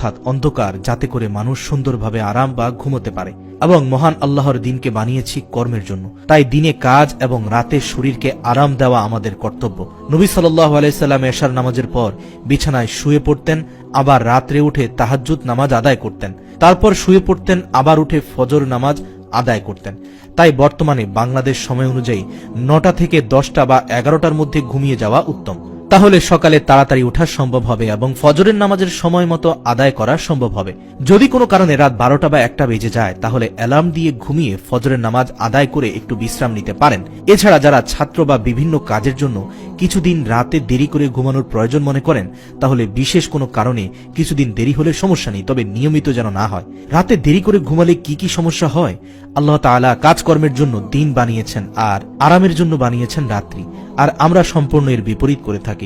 অর্থাৎ অন্ধকার, যাতে করে মানুষ সুন্দরভাবে আরাম বা ঘুমোতে পারে। এবং মহান আল্লাহর দিনকে বানিয়েছি কর্মের জন্য, তাই দিনে কাজ এবং রাতে শরীরকে আরাম দেওয়া আমাদের কর্তব্য। নবী সাল্লাল্লাহু আলাইহি সাল্লাম এশার নামাজের পর বিছানায় শুয়ে পড়তেন, আবার রাত্রে উঠে তাহাজ্জুদ নামাজ আদায় করতেন, তারপর শুয়ে পড়তেন, আবার উঠে ফজর নামাজ আদায় করতেন। তাই বর্তমানে বাংলাদেশ সময় অনুযায়ী ৯টা থেকে ১০টা বা ১১টার মধ্যে ঘুমিয়ে যাওয়া উত্তম। তাহলে সকালে তাড়াতাড়ি ওঠা সম্ভব হবে এবং ফজরের নামাজের সময় মতো আদায় করা সম্ভব হবে। যদি কোনো কারণে রাত ১২টা বা ১টা বেজে যায়, তাহলে অ্যালার্ম দিয়ে ঘুমিয়ে ফজরের নামাজ আদায় করে একটু বিশ্রাম নিতে পারেন। এছাড়া যারা ছাত্র বা বিভিন্ন কাজের জন্য কিছুদিন রাতে দেরি করে ঘুমানোর প্রয়োজন মনে করেন, তাহলে বিশেষ কোনো কারণে কিছুদিন দেরি হলে সমস্যা নেই, তবে নিয়মিত যেন না হয়। রাতে দেরি করে ঘুমালে কি কি সমস্যা হয়? আল্লাহ তাআলা কাজকর্মের জন্য দিন বানিয়েছেন আর আরামের জন্য বানিয়েছেন রাত্রি, আর আমরা সম্পূর্ণ এর বিপরীত করে থাকি।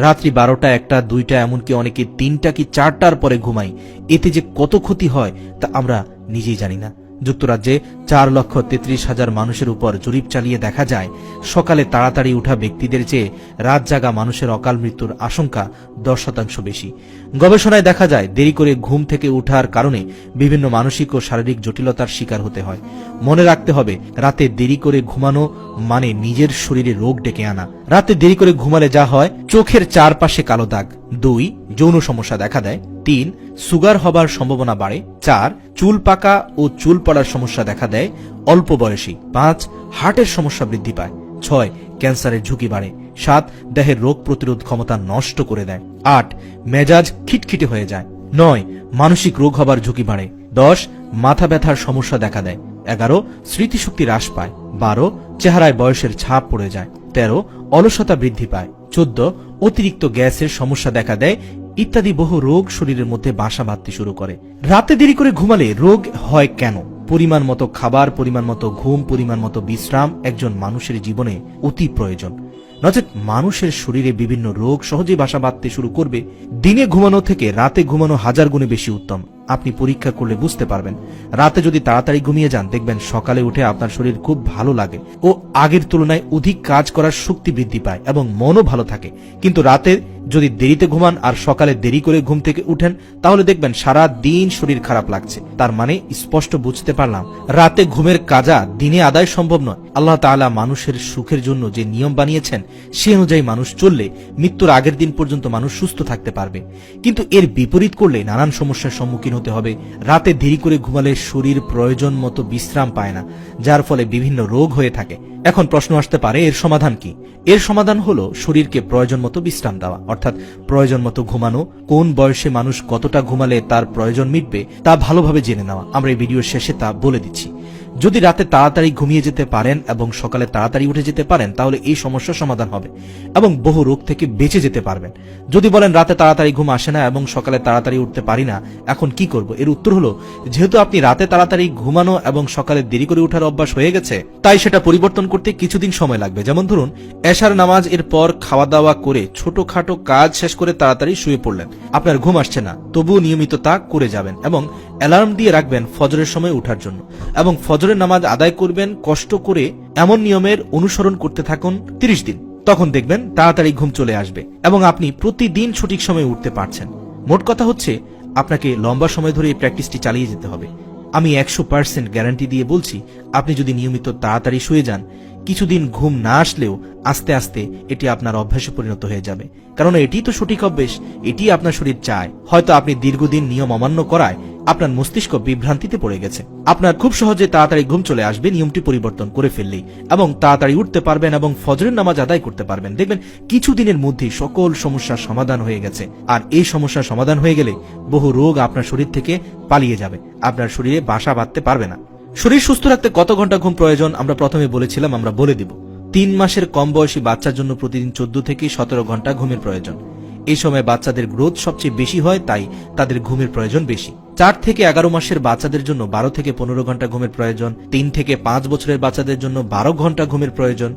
রাত্রি ১২টা, ১টা, ২টা, এমনকি অনেকে ৩টা কি ৪টার পরে ঘুমাই। এতে যে কত ক্ষতি হয় তা আমরা নিজেই জানি না। যুক্তরাজ্যে ৪,৩৩,০০০ মানুষের উপর জরিপ চালিয়ে দেখা যায়, সকালে তাড়াতাড়ি উঠা ব্যক্তিদের চেয়ে রাত জাগা মানুষের অকাল মৃত্যুর আশঙ্কা ১০% বেশি। গবেষণায় দেখা যায়, দেরি করে ঘুম থেকে উঠার কারণে বিভিন্ন মানসিক ও শারীরিক জটিলতার শিকার হতে হয়। মনে রাখতে হবে, রাতে দেরি করে ঘুমানো মানে নিজের শরীরে রোগ ডেকে আনা। রাতে দেরি করে ঘুমালে যা হয়, চোখের চারপাশে কালো দাগ, ২ যৌন সমস্যা দেখা দেয়, ৩ সুগার হবার সম্ভাবনা বাড়ে, ৪ চুল পাকা ও চুল পড়ার সমস্যা দেখা দেয় অল্প বয়সী, ৫ হার্টের সমস্যা বৃদ্ধি পায়, ৬ ক্যান্সারের ঝুঁকি বাড়ে, ৭ দেহের রোগ প্রতিরোধ ক্ষমতা নষ্ট করে দেয়, ৮ মেজাজ খিটখিটে হয়ে যায়, ৯ মানসিক রোগ হবার ঝুঁকি বাড়ে, ১০ মাথা ব্যথার সমস্যা দেখা দেয়, ১১ স্মৃতিশক্তি হ্রাস পায়, ১২ চেহারায় বয়সের ছাপ পড়ে যায়, ১৩ অলসতা বৃদ্ধি পায়, ১৪ অতিরিক্ত গ্যাসের সমস্যা দেখা দেয়, ইত্যাদি বহু রোগ শরীরের মধ্যে বাসা বাঁধতে শুরু করে। রাতে দেরি করে ঘুমালে রোগ হয় কেন? পরিমাণ মতো খাবার, পরিমাণ মতো ঘুম, পরিমাণ মতো বিশ্রাম একজন মানুষের জীবনে অতি প্রয়োজন। নচেত মানুষের শরীরে বিভিন্ন রোগ সহজেই বাসা বাঁধতে শুরু করবে। দিনে ঘুমানো থেকে রাতে ঘুমানো ১০০০ গুণে বেশি উত্তম। আপনি পরীক্ষা করলে বুঝতে পারবেন। রাতে যদি তাড়াতাড়ি ঘুমিয়ে যান, দেখবেন সকালে উঠে আপনার শরীর খুব ভালো লাগে ও আগের তুলনায় অধিক কাজ করার শক্তি বৃদ্ধি পায় এবং মনও ভালো থাকে। কিন্তু রাতে যদি দেরিতে ঘুমান আর সকালে দেরি করে ঘুম থেকে উঠেন, তাহলে দেখবেন সারা দিন শরীর খারাপ লাগছে। তার মানে স্পষ্ট বুঝতে পারলাম, রাতে ঘুমের কাজা দিনে আদায় সম্ভব নয়। আল্লাহ তাআলা মানুষের সুখের জন্য যে নিয়ম বানিয়েছেন, সে অনুযায়ী মানুষ চললে মৃত্যুর আগের দিন পর্যন্ত মানুষ সুস্থ থাকতে পারবে। কিন্তু এর বিপরীত করলে নানান সমস্যার সম্মুখীন হতে হবে। রাতে দেরি করে ঘুমালে শরীর প্রয়োজন মতো বিশ্রাম পায় না, যার ফলে বিভিন্ন রোগ হয়ে থাকে। এখন প্রশ্ন আসতে পারে, এর সমাধান কি? এর সমাধান হলো শরীরকে প্রয়োজন মতো বিশ্রাম দেওয়া, অর্থাৎ প্রয়োজন মতো ঘুমানো। কোন বয়সে মানুষ কতটা ঘুমালে তার প্রয়োজন মিটবে তা ভালোভাবে জেনে নেওয়া। আমরা এই ভিডিওর শেষে তা বলে দিচ্ছি। যদি রাতে তাড়াতাড়ি ঘুমিয়ে যেতে পারেন এবং সকালে তাড়াতাড়ি উঠে যেতে পারেন, তাহলে এই সমস্যার সমাধান হবে এবং বহু রোগ থেকে বেঁচে যেতে পারবেন। যদি বলেন রাতে তাড়াতাড়ি ঘুম আসে না এবং সকালে তাড়াতাড়ি উঠতে পারি না, এখন কি করব? এর উত্তর হলো, যেহেতু আপনি রাতে তাড়াতাড়ি ঘুমানো এবং সকালে দেরি করে উঠার অভ্যাস হয়ে গেছে, তাই সেটা পরিবর্তন করতে কিছুদিন সময় লাগবে। যেমন ধরুন, এশার নামাজ এর পর খাওয়া দাওয়া করে ছোটখাটো কাজ শেষ করে তাড়াতাড়ি শুয়ে পড়লেন। আপনার ঘুম আসছে না, তবুও নিয়মিত তা করে যাবেন এবং অ্যালার্ম দিয়ে রাখবেন ফজরের সময় উঠার জন্য এবং ফজরের নামাজ আদায় করবেন কষ্ট করে। এমন নিয়মের অনুসরণ করতে থাকুন 30 দিন। তখন দেখবেন তাড়াতাড়ি ঘুম চলে আসবে এবং আপনি প্রতিদিন সঠিক সময়ে উঠতে পারছেন। মোট কথা হচ্ছে, আপনাকে লম্বা সময় ধরে এই প্র্যাকটিসটি চালিয়ে যেতে হবে। আমি 100% গ্যারান্টি দিয়ে বলছি, আপনি যদি নিয়মিত তাড়াতাড়ি শুয়ে যান, কিছুদিন ঘুম না আসলেও আস্তে আস্তে এটি আপনার অভ্যাসে পরিণত হয়ে যাবে। কারণ এটি তো সঠিক অভ্যাস, এটি আপনার শরীর চায়। হয়তো আপনি দীর্ঘদিন নিয়ম অমান্য করায় আপনার মস্তিষ্ক বিভ্রান্তিতে পড়ে গেছে। আপনার খুব সহজে তাড়াতাড়ি ঘুম চলে আসবে নিয়মটি পরিবর্তন করে ফেললেই, এবং তাড়াতাড়ি উঠতে পারবেন এবং ফজরের নামাজ আদায় করতে পারবেন। দেখবেন কিছুদিনের মধ্যেই সকল সমস্যার সমাধান হয়ে গেছে। আর এই সমস্যার সমাধান হয়ে গেলে বহু রোগ আপনার শরীর থেকে পালিয়ে যাবে, আপনার শরীরে বাসা বাঁধতে পারবে না। শরীর সুস্থ রাখতে কত ঘন্টা ঘুম প্রয়োজন আমরা প্রথমে বলেছিলাম, আমরা বলে দিব। 3 মাসের কম বয়সী বাচ্চার জন্য প্রতিদিন 14 থেকে 17 ঘন্টা ঘুমের প্রয়োজন। এই সময় বাচ্চাদের গ্রোথ সবচেয়ে বেশি হয়, তাই তাদের ঘুমের প্রয়োজন বেশি। 4 থেকে 11 মাসের বাচ্চাদের জন্য 12 থেকে 15 ঘন্টা ঘুমের প্রয়োজন। 3 থেকে 5 বছরের বাচ্চাদের জন্য 12 ঘন্টা ঘুমের প্রয়োজন।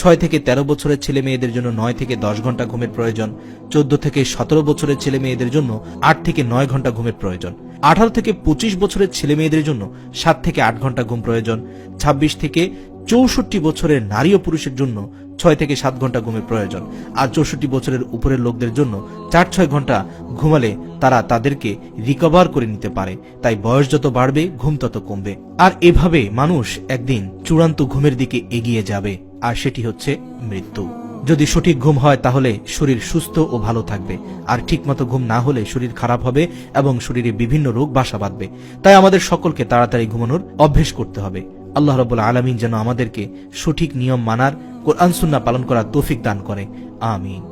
6 থেকে 13 বছরের ছেলে মেয়েদের জন্য 9 থেকে 10 ঘন্টা ঘুমের প্রয়োজন। 14 থেকে 17 বছরের ছেলে মেয়েদের জন্য 8 থেকে 9 ঘন্টা ঘুমের প্রয়োজন। 18 থেকে 25 বছরের ছেলে মেয়েদের জন্য 7 থেকে 8 ঘন্টা ঘুম প্রয়োজন। 26 থেকে 64 বছরের নারী ও পুরুষের জন্য 6 থেকে 7 ঘন্টা ঘুমের প্রয়োজন, আর 64 বছরের উপরের লোকদের জন্য 4-6 ঘন্টা ঘুমালে তারা তাদেরকে রিকভার করে নিতে পারে। তাই বয়স যত বাড়বে ঘুম তত কমবে, আর এভাবে মানুষ একদিন চূড়ান্ত ঘুমের দিকে এগিয়ে যাবে, আর সেটি হচ্ছে মৃত্যু। যদি সঠিক ঘুম হয় তাহলে শরীর সুস্থ ও ভালো থাকবে, আর ঠিকমতো ঘুম না হলে শরীর খারাপ হবে এবং শরীরে বিভিন্ন রোগ বাসা বাঁধবে। তাই আমাদের সকলকে তাড়াতাড়ি ঘুমানোর অভ্যেস করতে হবে। আল্লাহ রাব্বুল আলামিন যেন আমাদেরকে সঠিক নিয়ম মানার, কোরআন সুন্নাহ পালন করার তৌফিক দান করে। আমিন।